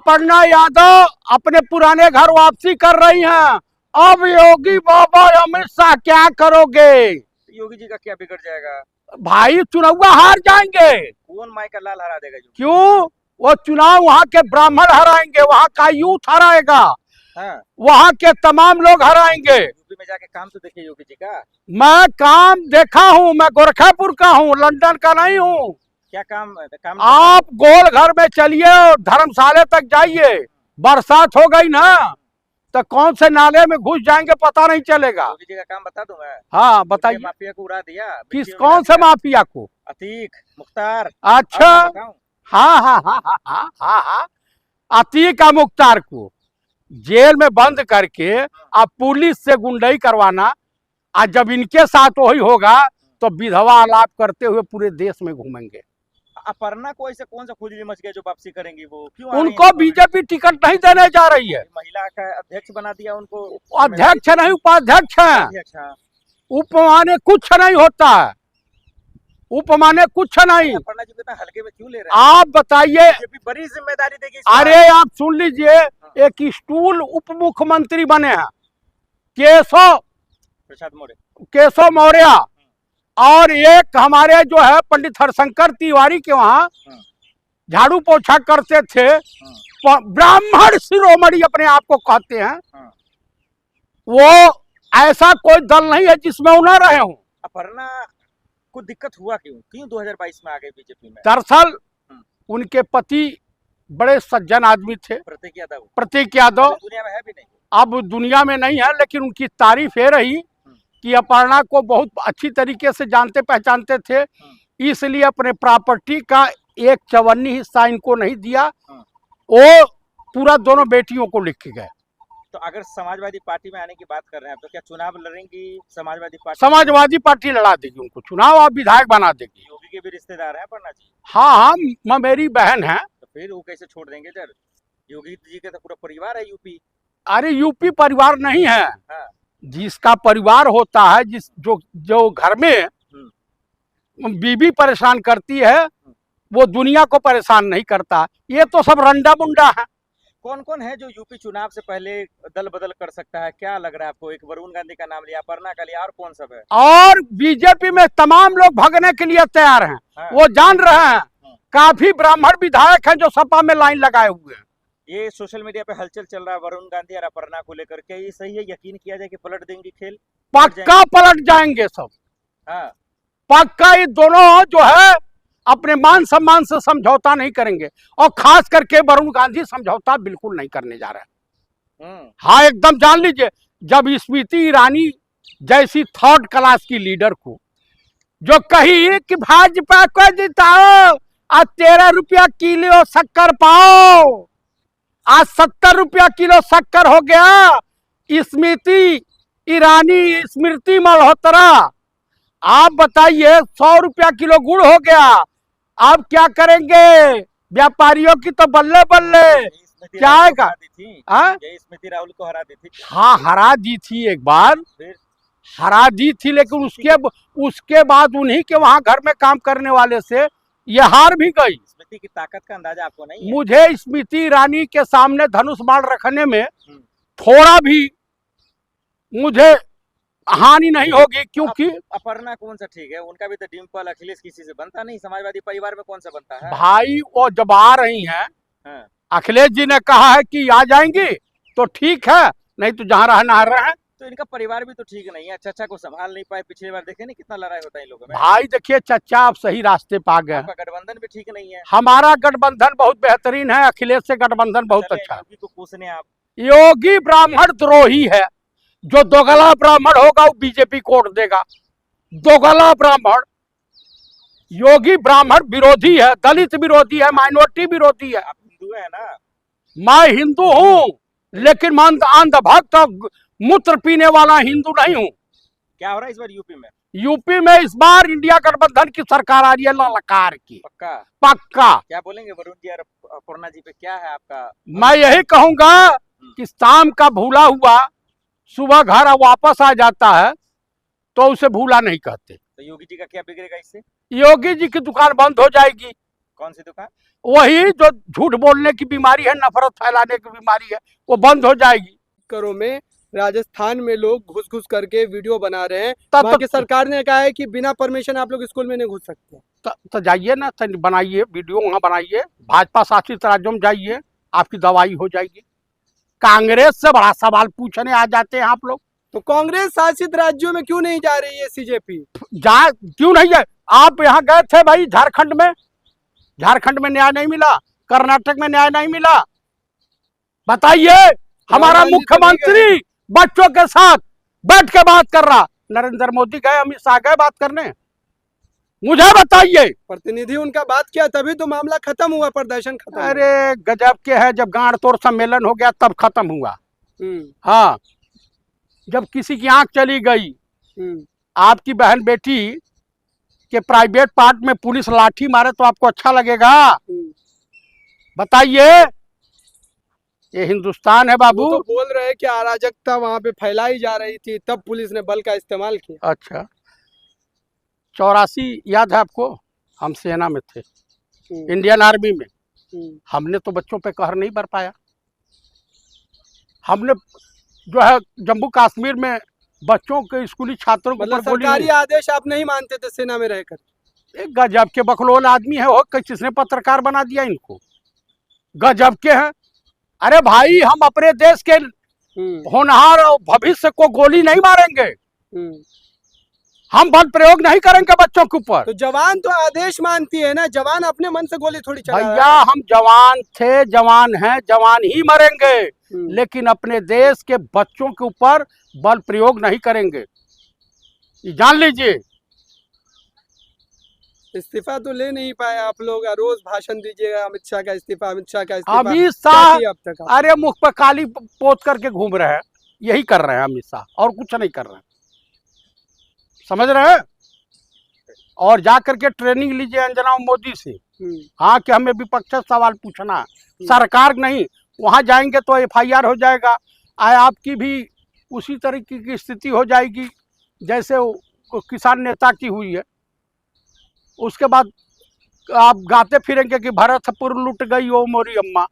अपर्णा यादव अपने पुराने घर वापसी कर रही हैं। अब योगी बाबा अमित शाह क्या करोगे? योगी जी का क्या बिगड़ जाएगा? भाई चुनाव हार जाएंगे। कौन माई का लाल हरा देगा? क्यों? वो चुनाव वहाँ के ब्राह्मण हराएंगे, वहाँ का यूथ हराएगा। हाँ। वहाँ के तमाम लोग हराएंगे। यूपी में जाके काम तो देखिए योगी जी का। मैं काम देखा हूँ, मैं गोरखपुर का हूँ, लंदन का नहीं हूँ। क्या काम आप गोल घर में चलिए और धर्मशाला तक जाइए, बरसात हो गई ना तो कौन से नाले में घुस जाएंगे पता नहीं चलेगा। योगी जी का काम बता दूं मैं? हाँ बताइए। माफिया को उड़ा दिया। किस कौन से माफिया को? अतीक मुख्तार। अच्छा हाँ हाँ हाँ हाँ हाँ हाँ हाँ, अतीक का मुख्तार को जेल में बंद करके अब पुलिस से गुंडई करवाना। आज जब इनके साथ वही होगा तो विधवा आलाप करते हुए पूरे देश में घूमेंगे। अपर्णा को ऐसे कौन सा खुजली मच गया जो वापसी करेंगी? वो क्यों? उनको बीजेपी टिकट नहीं देने जा रही है। महिला का अध्यक्ष बना दिया उनको। अध्यक्ष नहीं उपाध्यक्ष है। उपमाने कुछ नहीं होता है, उपमाने कुछ नहीं। अपर्णा जी इतना हल्के में क्यों ले रहे हैं? आप बताइए। बड़ी जिम्मेदारी देगी। अरे आप सुन लीजिए, एक स्टूल उप मुख्यमंत्री बने हैं केशव मौर्य, और एक हमारे जो है पंडित हरशंकर तिवारी के वहाँ झाड़ू पोछा करते थे, ब्राह्मण शिरोमणि अपने आप को कहते हैं। वो ऐसा कोई दल नहीं है जिसमें वो न रहे हों। अपर्णा को दिक्कत हुआ क्यों 2022 में आ गए बीजेपी में? दरअसल उनके पति बड़े सज्जन आदमी थे, प्रतीक यादव। दुनिया में है भी नहीं, अब दुनिया में नहीं है, लेकिन उनकी तारीफ ये रही कि अपर्णा को बहुत अच्छी तरीके से जानते पहचानते थे, इसलिए अपने प्रॉपर्टी का 1/54 हिस्सा इनको नहीं दिया, वो पूरा दोनों बेटियों को लिख के गए। तो अगर समाजवादी पार्टी में आने की बात कर रहे हैं तो क्या चुनाव लड़ेंगी समाजवादी पार्टी? समाजवादी पार्टी लड़ा देगी उनको चुनाव, आप विधायक बना देगी। योगी के भी रिश्तेदार हैं अपर्णा जी? हाँ हाँ, मेरी बहन है। तो फिर वो कैसे छोड़ देंगे सर? योगी जी का तो पूरा परिवार है यूपी। अरे यूपी परिवार नहीं है। जिसका परिवार होता है, जो घर में बीबी परेशान करती है वो दुनिया को परेशान नहीं करता। ये तो सब रंडा मुंडा है। कौन कौन है जो यूपी चुनाव से पहले दल बदल कर सकता है? क्या लग रहा है आपको? एक वरुण गांधी का नाम लिया, अपर्णा का लिया, और कौन सब है? और बीजेपी में तमाम लोग भागने के लिए तैयार हैं। वो जान रहे हैं काफी ब्राह्मण विधायक हैं जो सपा में लाइन लगाए हुए हैं। ये सोशल मीडिया पे हलचल चल रहा है वरुण गांधी और अपर्णा को लेकर के, ये सही है? यकीन किया जाए कि पलट देंगे खेल? पक्का पलट जाएंगे सब। पक्का ये दोनों जो है अपने मान सम्मान से समझौता नहीं करेंगे, और खास करके वरुण गांधी समझौता बिल्कुल नहीं करने जा रहे हैं। हाँ एकदम जान लीजिए, जब स्मृति ईरानी जैसी 3rd क्लास की लीडर को जो कही कि भाजपा को जिताओ आज 13 रुपया किलो शक्कर पाओ, आज 70 रुपया किलो शक्कर हो गया। स्मृति ईरानी, स्मृति मल्होत्रा, आप बताइए 100 रुपया किलो गुड़ हो गया। आप क्या करेंगे? व्यापारियों की तो बल्ले बल्ले। क्या आएगा? स्मृति राहुल को हरा दी थी। हाँ हरा दी थी, एक बार हरा दी थी, लेकिन उसके बाद उन्हीं के वहां घर में काम करने वाले से ये हार भी गई। स्मृति की ताकत का अंदाजा आपको नहीं है? मुझे स्मृति ईरानी के सामने धनुष बाण रखने में थोड़ा भी मुझे हानि नहीं होगी, क्योंकि अपर्णा कौन सा ठीक है? उनका भी तो डिम्पल अखिलेश किसी से बनता नहीं, समाजवादी परिवार में कौन सा बनता है? भाई वो जब आ रही हैं, अखिलेश जी ने कहा है कि आ जाएंगी तो ठीक है, नहीं तो जहाँ रहना रहे। तो इनका परिवार भी तो ठीक नहीं है, चचा को संभाल नहीं पाए। पिछली बार देखे नहीं कितना लड़ाई होता है इन लोगों में। भाई देखिए चचा आप सही रास्ते पा गए। गठबंधन भी ठीक नहीं है। हमारा गठबंधन बहुत बेहतरीन है, अखिलेश से गठबंधन बहुत अच्छा है। योगी को पूछने आप। योगी ब्राह्मण द्रोही है, जो दोगला ब्राह्मण होगा वो बीजेपी को वोट देगा। दोगला ब्राह्मण। योगी ब्राह्मण विरोधी है, दलित विरोधी है, माइनॉरिटी विरोधी है। आप हिंदू है ना? मैं हिंदू हूँ, लेकिन मैं अंधभक्त मूत्र पीने वाला हिंदू नहीं हूँ। क्या हो रहा है इस बार यूपी में? यूपी में इस बार इंडिया गठबंधन की सरकार आ रही है, ललकार की। पक्का? पक्का। क्या बोलेंगे वरुण जी और अपर्णा जी पे? क्या है आपका? मैं यही कहूंगा कि शाम का भूला हुआ सुबह घर वापस आ जाता है, तो उसे भूला नहीं कहते। तो योगी जी का क्या बिगड़ेगा इससे? योगी जी की दुकान बंद हो जाएगी। कौन सी दुकान? वही जो झूठ बोलने की बीमारी है, नफरत फैलाने की बीमारी है, वो बंद हो जाएगी। करों में राजस्थान में लोग घुस घुस करके वीडियो बना रहे हैं। तब वहाँ तो की सरकार ने कहा है कि बिना परमिशन आप लोग स्कूल में नहीं घुस सकते। तो जाइए ना, तो बनाइए वीडियो, वहाँ बनाइए, भाजपा शासित राज्यों में जाइए, आपकी दवाई हो जाएगी। कांग्रेस से बड़ा सवाल पूछने आ जाते हैं आप लोग। तो कांग्रेस शासित राज्यों में क्यों नहीं जा रही है सीजेपी? जा क्यों नहीं है? आप यहाँ गए थे भाई झारखंड में, झारखंड में न्याय नहीं मिला, कर्नाटक में न्याय नहीं मिला। बताइए, हमारा गांधी तो नहीं मुख्यमंत्री बच्चों के साथ बैठ के बात कर रहा, नरेंद्र मोदी गए, अमित शाह गए बात करने? मुझे बताइए। प्रतिनिधि उनका बात किया तभी तो मामला खत्म हुआ, प्रदर्शन खत्म हुआ। अरे गजब के है, जब गांड तोड़ सम्मेलन हो गया तब खत्म हुआ। हम्म, हाँ, जब किसी की आंख चली गई, हम्म। आपकी बहन बेटी के प्राइवेट पार्ट में पुलिस लाठी मारे तो आपको अच्छा लगेगा? बताइए, ये हिंदुस्तान है बाबू। वो तो बोल रहे हैं कि अराजकता वहां पे फैलाई जा रही थी, तब पुलिस ने बल का इस्तेमाल किया। अच्छा, 84 याद है आपको? हम सेना में थे, इंडियन आर्मी में। हमने तो बच्चों पे कहर नहीं बरपाया। हमने जो है जम्मू कश्मीर में बच्चों के स्कूली छात्रों को मतलब सरकारी आदेश आप नहीं मानते थे सेना में रहकर? एक गजब के बकलोल आदमी है वो, किसने पत्रकार बना दिया इनको? गजब के हैं। अरे भाई, हम अपने देश के होनहार और भविष्य को गोली नहीं मारेंगे, हम बल प्रयोग नहीं करेंगे बच्चों के ऊपर। तो जवान तो आदेश मानती है ना, जवान अपने मन से गोली थोड़ी चला भैया, हम जवान थे, जवान हैं, जवान ही मरेंगे, लेकिन अपने देश के बच्चों के ऊपर बल प्रयोग नहीं करेंगे, ये जान लीजिए। इस्तीफा तो ले नहीं पाए आप लोग, रोज भाषण दीजिएगा अमित शाह का इस्तीफा, अमित शाह का इस्तीफा। अमित क्या शाह किया अब तक? अरे मुख पर काली पोत करके घूम रहे हैं, यही कर रहे हैं अमित शाह, और कुछ नहीं कर रहे हैं, समझ रहे हैं? और जा करके ट्रेनिंग लीजिए अंजना मोदी से, हाँ, कि हमें विपक्ष से सवाल पूछना, सरकार नहीं। वहां जाएंगे तो FIR हो जाएगा, आपकी भी उसी तरीके की स्थिति हो जाएगी जैसे वो किसान नेता की हुई है। उसके बाद आप गाते फिरेंगे कि भरतपुर लुट गई ओ मोरी अम्मा।